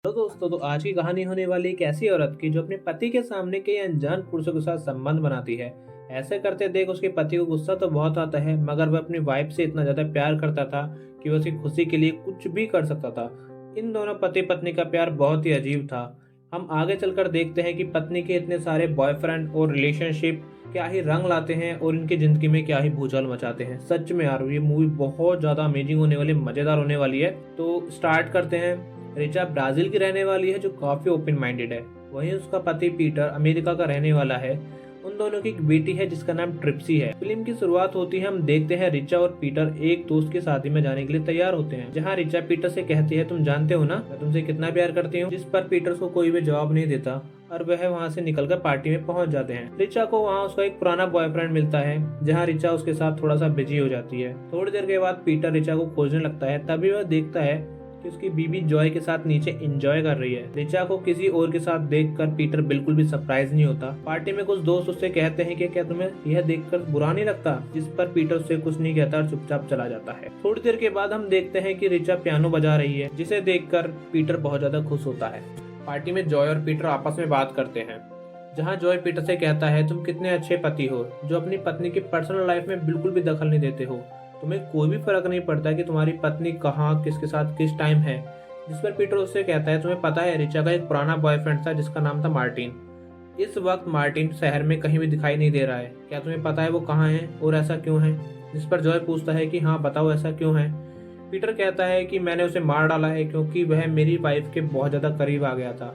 Hello दोस्तों, तो आज की कहानी होने वाली एक ऐसी औरत की जो अपने पति के सामने कई अनजान पुरुषों के साथ संबंध बनाती है। ऐसे करते देख उसके पति को गुस्सा तो बहुत आता है, मगर वह अपनी वाइफ से इतना ज्यादा प्यार करता था कि वह उसकी खुशी के लिए कुछ भी कर सकता था। इन दोनों पति पत्नी का प्यार बहुत ही अजीब था। हम आगे चलकर देखते हैं कि पत्नी के इतने सारे बॉयफ्रेंड और रिलेशनशिप क्या ही रंग लाते हैं और इनकी जिंदगी में क्या ही भूचाल मचाते हैं। सच में यार, ये मूवी बहुत ज्यादा अमेजिंग होने वाली, मजेदार होने वाली है। तो स्टार्ट करते हैं। रिचा ब्राजील की रहने वाली है जो काफी ओपन माइंडेड है। वहीं उसका पति पीटर अमेरिका का रहने वाला है। उन दोनों की एक बेटी है जिसका नाम ट्रिप्सी है। फिल्म की शुरुआत होती है, हम देखते हैं रिचा और पीटर एक दोस्त की शादी में जाने के लिए तैयार होते हैं, जहां रिचा पीटर से कहती है, तुम जानते हो ना मैं तुमसे कितना प्यार करती हूँ। जिस पर पीटर को कोई भी जवाब नहीं देता और वह वहां से निकलकर पार्टी में पहुंच जाते हैं। रिचा को वहां उसका एक पुराना बॉयफ्रेंड मिलता है, जहां रिचा उसके साथ थोड़ा सा बिजी हो जाती है। थोड़ी देर के बाद पीटर रिचा को खोजने लगता है, तभी वह देखता है कि उसकी बीवी जॉय के साथ नीचे एंजॉय कर रही है। रिचा को किसी और के साथ देखकर पीटर बिल्कुल भी सरप्राइज नहीं होता। पार्टी में कुछ दोस्त उससे कहते हैं कि क्या तुम्हें यह देखकर बुरा नहीं लगता, जिस पर पीटर उससे कुछ नहीं कहता और चुपचाप चला जाता है। थोड़ी देर के बाद हम देखते हैं कि रिचा पियानो बजा रही है, जिसे देखकर पीटर बहुत ज्यादा खुश होता है। पार्टी में जॉय और पीटर आपस में बात करते हैं, जहां जॉय पीटर से कहता है, तुम कितने अच्छे पति हो जो अपनी पत्नी की पर्सनल लाइफ में बिल्कुल भी दखल नहीं देते हो। तुम्हें कोई भी फर्क नहीं पड़ता कि तुम्हारी पत्नी कहाँ किसके साथ किस टाइम है। जिस पर पीटर उससे कहता है, तुम्हें पता है रिचा का एक पुराना बॉयफ्रेंड था जिसका नाम था मार्टिन। इस वक्त मार्टिन शहर में कहीं भी दिखाई नहीं दे रहा है। क्या तुम्हें पता है वो कहाँ है और ऐसा क्यों है? जिस पर जॉय पूछता है कि हाँ बताओ ऐसा क्यों है। पीटर कहता है कि मैंने उसे मार डाला है क्योंकि वह मेरी वाइफ के बहुत ज्यादा करीब आ गया था,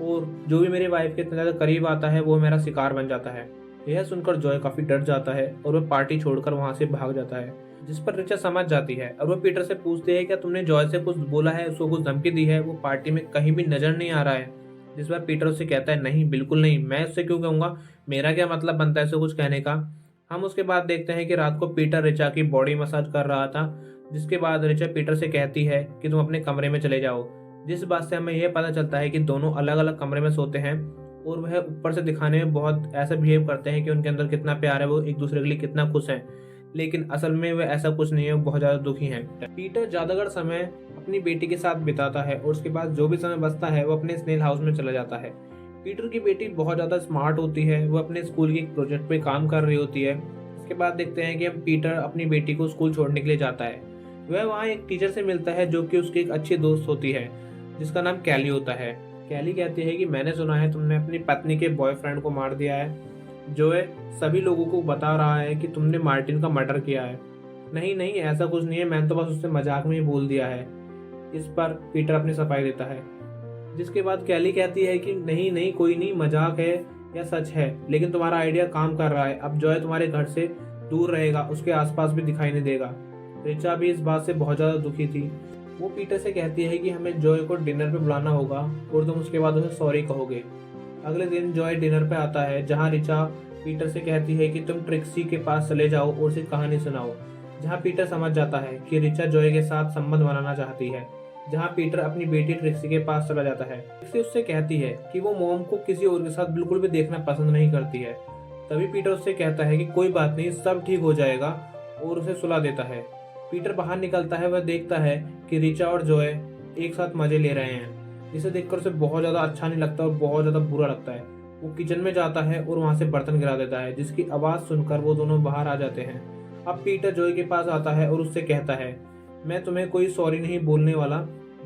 और जो भी मेरी वाइफ के इतना ज्यादा करीब आता है वो मेरा शिकार बन जाता है। यह सुनकर जॉय काफी डर जाता है और वह पार्टी छोड़कर वहां से भाग जाता है। जिस पर रिचा समझ जाती है और वो पीटर से पूछती है, क्या तुमने जॉय से कुछ बोला है, उसको कुछ धमकी दी है? वो पार्टी में कहीं भी नजर नहीं आ रहा है। जिस पर पीटर उससे कहता है, नहीं बिल्कुल नहीं, मैं उससे क्यों कहूंगा, मेरा क्या मतलब बनता है उससे कुछ कहने का। हम उसके बाद देखते हैं कि रात को पीटर रिचा की बॉडी मसाज कर रहा था, जिसके बाद रिचा पीटर से कहती है कि तुम अपने कमरे में चले जाओ। जिस बात से हमें यह पता चलता है कि दोनों अलग अलग कमरे में सोते हैं, और वह ऊपर से दिखाने में बहुत ऐसा बिहेव करते हैं कि उनके अंदर कितना प्यार है, वो एक दूसरे के लिए कितना खुश है, लेकिन असल में वह ऐसा कुछ नहीं है, वो बहुत ज्यादा दुखी हैं। पीटर ज्यादातर समय अपनी बेटी के साथ बिताता है और उसके बाद जो भी समय बचता है वो अपने स्नेल हाउस में चला जाता है। पीटर की बेटी बहुत ज्यादा स्मार्ट होती है, वो अपने स्कूल के एक प्रोजेक्ट पे काम कर रही होती है। उसके बाद देखते हैं कि हम पीटर अपनी बेटी को स्कूल छोड़ने के लिए जाता है। वह वहाँ एक टीचर से मिलता है जो कि उसकी एक अच्छी दोस्त होती है, जिसका नाम कैली होता है। कैली कहती है कि मैंने सुना है तुमने अपनी पत्नी के बॉयफ्रेंड को मार दिया है। जो है सभी लोगों को बता रहा है कि तुमने मार्टिन का मर्डर किया है। नहीं नहीं, ऐसा कुछ नहीं है, मैंने तो बस उससे मजाक में ही बोल दिया है। इस पर पीटर अपनी सफाई देता है। जिसके बाद कैली कहती है कि नहीं नहीं, कोई नहीं, मजाक है या सच है, लेकिन तुम्हारा आइडिया काम कर रहा है। अब जो है तुम्हारे घर से दूर रहेगा, उसके आसपास भी दिखाई नहीं देगा। रिचा भी इस बात से बहुत ज्यादा दुखी थी। वो पीटर से कहती है कि हमें जॉय को डिनर पे बुलाना होगा और तुम उसके बाद उसे सॉरी कहोगे। अगले दिन जॉय डिनर पे आता है, जहां रिचा पीटर से कहती है कि तुम ट्रिक्सी के पास चले जाओ और उसे कहानी सुनाओ। जहां पीटर समझ जाता है कि रिचा जॉय के साथ संबंध बनाना चाहती है। जहां पीटर अपनी बेटी ट्रिक्सी के पास चला जाता है। ट्रिक्सी उससे कहती है कि वो मॉम को किसी और के साथ बिल्कुल भी देखना पसंद नहीं करती है। तभी पीटर उससे कहता है कि कोई बात नहीं, सब ठीक हो जाएगा, और उसे सुला देता है। पीटर बाहर निकलता है, वह देखता है कि रिचा और जॉय एक साथ मजे ले रहे हैं, जिसे देखकर उसे बहुत ज्यादा अच्छा नहीं लगता और बहुत ज्यादा बुरा लगता है। वो किचन में जाता है और वहां से बर्तन गिरा देता है, जिसकी आवाज सुनकर वो दोनों बाहर आ जाते हैं। अब पीटर जॉय के पास आता है और उससे कहता है, मैं तुम्हें कोई सॉरी नहीं बोलने वाला,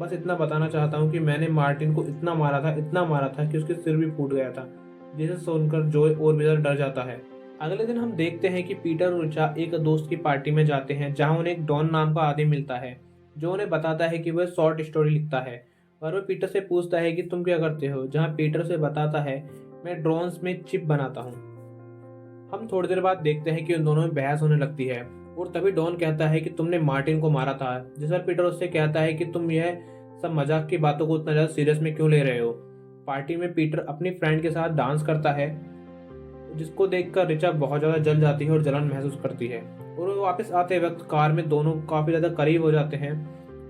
बस इतना बताना चाहता हूँ कि मैंने मार्टिन को इतना मारा था कि उसके सिर भी फूट गया था। जिसे सुनकर जॉय और भी ज्यादा डर जाता है। अगले दिन हम देखते हैं कि पीटर और रिचा एक दोस्त की पार्टी में जाते हैं, जहां उन्हें एक डॉन नाम का आदमी मिलता है, जो उन्हें बताता है कि वह शॉर्ट स्टोरी लिखता है। और वह पीटर से पूछता है कि तुम क्या करते हो, जहां पीटर से बताता है, मैं ड्रोन्स में चिप बनाता हूँ। हम थोड़ी देर बाद देखते हैं कि उन दोनों में बहस होने लगती है, और तभी डॉन कहता है कि तुमने मार्टिन को मारा था। जिस पर पीटर उससे कहता है कि तुम यह सब मजाक की बातों को इतना ज्यादा सीरियस में क्यों ले रहे हो। पार्टी में पीटर अपनी फ्रेंड के साथ डांस करता है, जिसको देखकर रिचा बहुत ज्यादा जल जाती है और जलन महसूस करती है। और वो वापस आते वक्त कार में दोनों काफी ज्यादा करीब हो जाते हैं,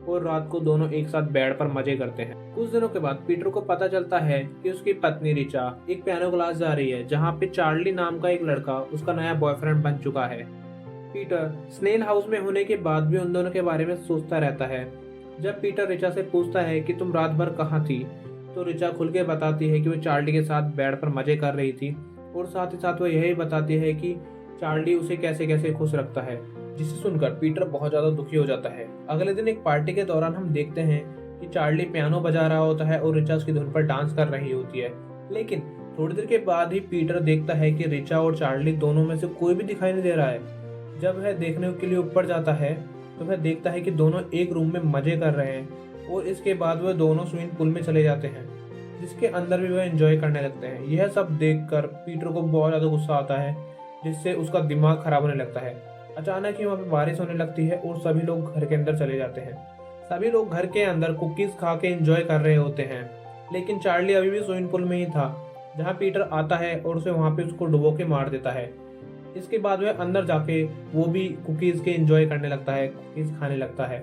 और रात को दोनों एक साथ बेड पर मजे करते हैं। कुछ दिनों के बाद पीटर को पता चलता है कि उसकी पत्नी रिचा एक पियानो क्लास जा रही है, जहाँ पे चार्ली नाम का एक लड़का उसका नया बॉयफ्रेंड बन चुका है। पीटर स्नेल हाउस में होने के बाद भी उन दोनों के बारे में सोचता रहता है, जब पीटर रिचा से पूछता है कि तुम रात भर कहाँ थी, तो रिचा खुल के बताती है कि वो चार्ली के साथ बेड पर मजे कर रही थी, और साथ ही साथ वो यही बताती है कि चार्ली उसे कैसे कैसे खुश रखता है, जिसे सुनकर पीटर बहुत ज्यादा दुखी हो जाता है। अगले दिन एक पार्टी के दौरान हम देखते हैं कि चार्ली पियानो बजा रहा होता है और रिचा उसकी धुन पर डांस कर रही होती है। लेकिन थोड़ी देर के बाद ही पीटर देखता है कि रिचा और चार्ली दोनों में से कोई भी दिखाई नहीं दे रहा है। जब वह देखने के लिए ऊपर जाता है तो वह देखता है कि दोनों एक रूम में मजे कर रहे हैं, और इसके बाद वह दोनों स्विमिंग पूल में चले जाते हैं, जिसके अंदर भी वह एंजॉय करने लगते हैं। यह सब देखकर पीटर को बहुत ज्यादा गुस्सा आता है, जिससे उसका दिमाग खराब होने लगता है। अचानक ही वहाँ पे बारिश होने लगती है और सभी लोग घर के अंदर चले जाते हैं। सभी लोग घर के अंदर कुकीज खा के एंजॉय कर रहे होते हैं, लेकिन चार्ली अभी भी स्विमिंग पूल में ही था, जहाँ पीटर आता है और उसे वहाँ पे उसको डुबो के मार देता है। इसके बाद वह अंदर जाके वो भी कुकीज के एंजॉय करने लगता है, कुकीज खाने लगता है।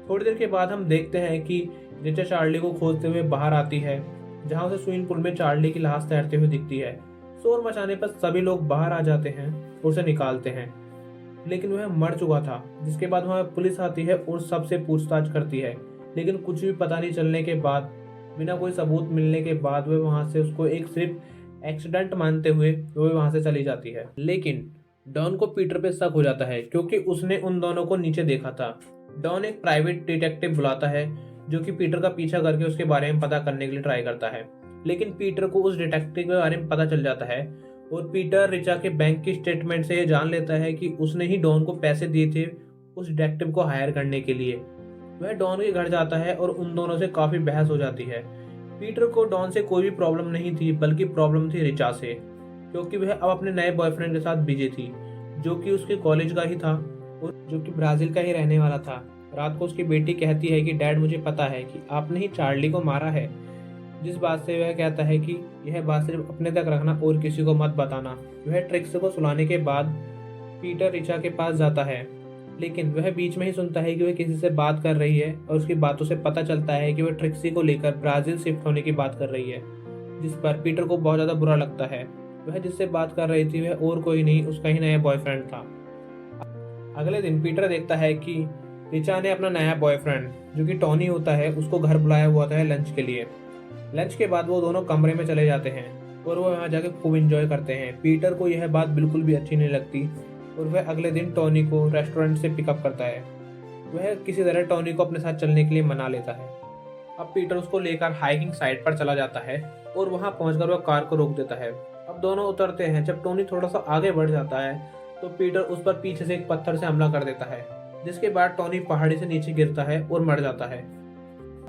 थोड़ी देर के बाद हम देखते हैं कि रिचा चार्ली को खोजते हुए बाहर आती है, जहाँ उसे स्विमिंग पूल में चार्ली की लाश तैरते हुए दिखती है। शोर मचाने पर सभी लोग बाहर आ जाते हैं और उसे निकालते हैं, लेकिन वह मर चुका था। जिसके बाद वहाँ पुलिस आती है और सबसे पूछताछ करती है, लेकिन कुछ भी पता नहीं चलने के बाद, बिना कोई सबूत मिलने के बाद वह वहाँ से उसको एक सिर्फ एक्सीडेंट मानते हुए वह वहाँ से चली जाती है। लेकिन डॉन को पीटर पे शक हो जाता है, क्योंकि उसने उन दोनों को नीचे देखा था। डॉन एक प्राइवेट डिटेक्टिव बुलाता है, जो कि पीटर का पीछा करके उसके बारे में पता करने के लिए ट्राई करता है। लेकिन पीटर को उस डिटेक्टिव के बारे में पता चल जाता है, और पीटर रिचा के बैंक की स्टेटमेंट से ये जान लेता है कि उसने ही डॉन को पैसे दिए थे उस डिटेक्टिव को हायर करने के लिए। वह डॉन के घर जाता है और उन दोनों से काफी बहस हो जाती है। पीटर को डॉन से कोई भी प्रॉब्लम नहीं थी, बल्कि प्रॉब्लम थी रिचा से, क्योंकि वह अब अपने नए बॉयफ्रेंड के साथ बिजी थी, जो कि उसके कॉलेज का ही था और जो कि ब्राजील का ही रहने वाला था। रात को उसकी बेटी कहती है कि डैड, मुझे पता है कि आपने ही चार्ली को मारा है, जिस बात से वह कहता है कि यह बात सिर्फ अपने तक रखना और किसी को मत बताना। वह ट्रिक्स को सुलाने के बाद पीटर रिचा के पास जाता है, लेकिन वह बीच में ही सुनता है कि वह किसी से बात कर रही है, और उसकी बातों से पता चलता है कि वह ट्रिक्सी को लेकर ब्राजील शिफ्ट होने की बात कर रही है, जिस पर पीटर को बहुत ज़्यादा बुरा लगता है। वह जिससे बात कर रही थी वह और कोई नहीं, उसका ही नया बॉयफ्रेंड था। अगले दिन पीटर देखता है कि रिचा ने अपना नया बॉयफ्रेंड, जो कि टॉनी होता है, उसको घर बुलाया हुआ था लंच के लिए। लंच के बाद वो दोनों कमरे में चले जाते हैं और वो वहाँ जाके खूब एंजॉय करते हैं। पीटर को यह बात बिल्कुल भी अच्छी नहीं लगती, और वह अगले दिन टॉनी को रेस्टोरेंट से पिकअप करता है। वह किसी तरह टॉनी को अपने साथ चलने के लिए मना लेता है। अब पीटर उसको लेकर हाइकिंग साइट पर चला जाता है, और वहाँ पहुंचकर वह कार को रोक देता है। अब दोनों उतरते हैं। जब टोनी थोड़ा सा आगे बढ़ जाता है तो पीटर उस पर पीछे से एक पत्थर से हमला कर देता है, जिसके बाद टोनी पहाड़ी से नीचे गिरता है और मर जाता है।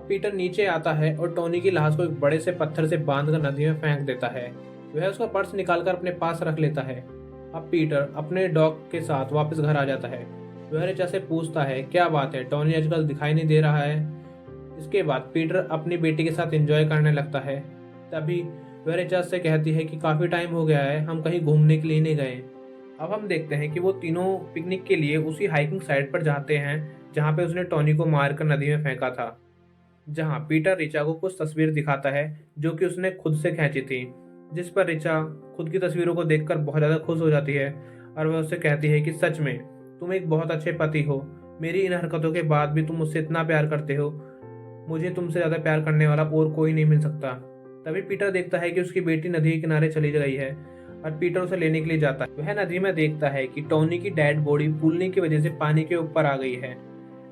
पीटर नीचे आता है और टोनी की लाश को एक बड़े से पत्थर से बांधकर नदी में फेंक देता है। वह उसका पर्स निकालकर अपने पास रख लेता है। अब पीटर अपने डॉग के साथ वापस घर आ जाता है। वह रिचा से पूछता है, क्या बात है, टोनी आजकल दिखाई नहीं दे रहा है। इसके बाद पीटर अपनी बेटी के साथ एंजॉय करने लगता है। तभी वह रिचा से कहती है कि काफ़ी टाइम हो गया है, हम कहीं घूमने के लिए नहीं गए। अब हम देखते हैं कि वो तीनों पिकनिक के लिए उसी हाइकिंग साइट पर जाते हैं जहाँ पे उसने टोनी को मारकर नदी में फेंका था, जहाँ पीटर रिचा को कुछ तस्वीर दिखाता है जो कि उसने खुद से खींची थी, जिस पर रिचा खुद की तस्वीरों को देखकर बहुत ज़्यादा खुश हो जाती है और वह उससे कहती है कि सच में तुम एक बहुत अच्छे पति हो, मेरी इन हरकतों के बाद भी तुम मुझसे इतना प्यार करते हो, मुझे तुमसे ज़्यादा प्यार करने वाला और कोई नहीं मिल सकता। तभी पीटर देखता है कि उसकी बेटी नदी के किनारे चली गई है और पीटर उसे लेने के लिए जाता है। वह नदी में देखता है कि टोनी की डेड बॉडी फूलने की वजह से पानी के ऊपर आ गई है।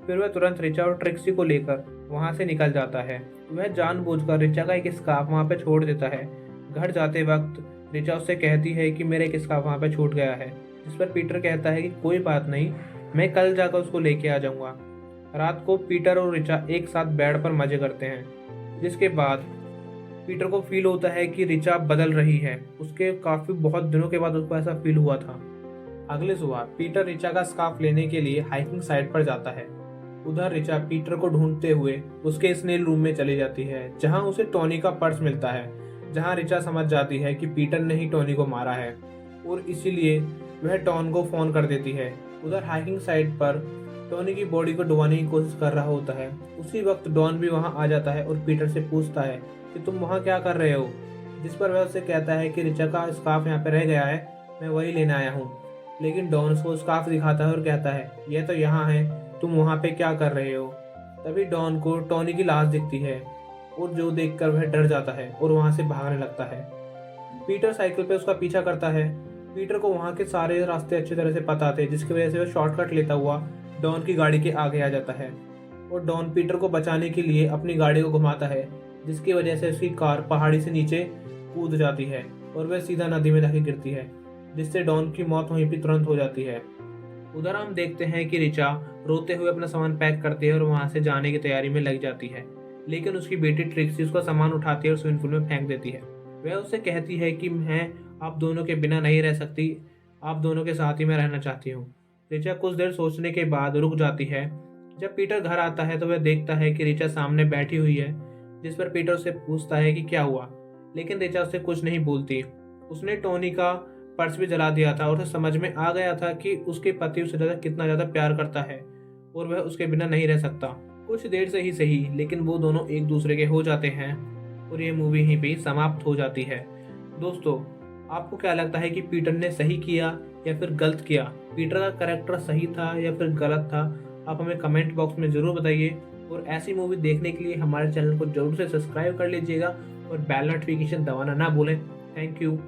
फिर वह तुरंत रिचा और ट्रिक्सी को लेकर वहां से निकल जाता है। वह जानबूझकर रिचा का एक स्कार्फ वहां पे छोड़ देता है। घर जाते वक्त रिचा उससे कहती है कि मेरा एक स्कार्फ वहां पे छूट गया है, जिस पर पीटर कहता है कि कोई बात नहीं, मैं कल जाकर उसको लेके आ जाऊंगा। रात को पीटर और रिचा एक साथ बेड पर मजे करते हैं, जिसके बाद पीटर को फील होता है कि रिचा बदल रही है। उसके काफी बहुत दिनों के बाद उसको ऐसा फील हुआ था। अगले सुबह पीटर रिचा का स्कार्फ लेने के लिए हाइकिंग साइट पर जाता है। उधर रिचा पीटर को ढूंढते हुए उसके स्नेल रूम में चली जाती है, जहां उसे टोनी का पर्स मिलता है, जहां रिचा समझ जाती है कि पीटर ने ही टोनी को मारा है और इसीलिए वह टॉन को फोन कर देती है। उधर हाइकिंग साइट पर टोनी की बॉडी को डुबाने की कोशिश कर रहा होता है। उसी वक्त डॉन भी वहां आ जाता है और पीटर से पूछता है कि तुम वहां क्या कर रहे हो, जिस पर वह उससे कहता है कि रिचा का स्कार्फ यहाँ पे रह गया है, मैं वही लेने आया हूँ। लेकिन डॉन उसको स्कार्फ दिखाता है और कहता है यह तो यहाँ है, तुम वहाँ पे क्या कर रहे हो। तभी डॉन को टॉनी की लाश दिखती है और जो देखकर वह डर जाता है और वहां से भागने लगता है। पीटर साइकिल पे उसका पीछा करता है। पीटर को वहां के सारे रास्ते अच्छी तरह से पता थे, जिसकी वजह से वह शॉर्टकट लेता हुआ डॉन की गाड़ी के आगे आ जाता है और डॉन पीटर को बचाने के लिए अपनी गाड़ी को घुमाता है, जिसकी वजह से उसकी कार पहाड़ी से नीचे कूद जाती है और वह सीधा नदी में जाके गिरती है, जिससे डॉन की मौत वहीं पर तुरंत हो जाती है। उधर हम देखते हैं कि रिचा रोते हुए अपना सामान पैक करती है और वहां से जाने की तैयारी में लग जाती है, लेकिन उसकी बेटी ट्रिक्सी उसका सामान उठाती है और स्विमिंग पूल में फेंक देती है। वह उससे कहती है कि मैं आप दोनों के बिना नहीं रह सकती, आप दोनों के साथ ही मैं रहना चाहती हूँ। रिचा कुछ देर सोचने के बाद रुक जाती है। जब पीटर घर आता है तो वह देखता है कि रिचा सामने बैठी हुई है, जिस पर पीटर उससे पूछता है कि क्या हुआ, लेकिन रिचा उससे कुछ नहीं बोलती। उसने टोनी का पर्स भी जला दिया था और उसे समझ में आ गया था कि उसके पति उससे कितना ज्यादा प्यार करता है और वह उसके बिना नहीं रह सकता। कुछ देर से ही सही, लेकिन वो दोनों एक दूसरे के हो जाते हैं और ये मूवी यहीं पे समाप्त हो जाती है। दोस्तों, आपको क्या लगता है कि पीटर ने सही किया या फिर गलत किया? पीटर का कैरेक्टर सही था या फिर गलत था? आप हमें कमेंट बॉक्स में जरूर बताइए और ऐसी मूवी देखने के लिए हमारे चैनल को जरूर से सब्सक्राइब कर लीजिएगा और बेल नोटिफिकेशन दबाना ना भूलें। Thank you.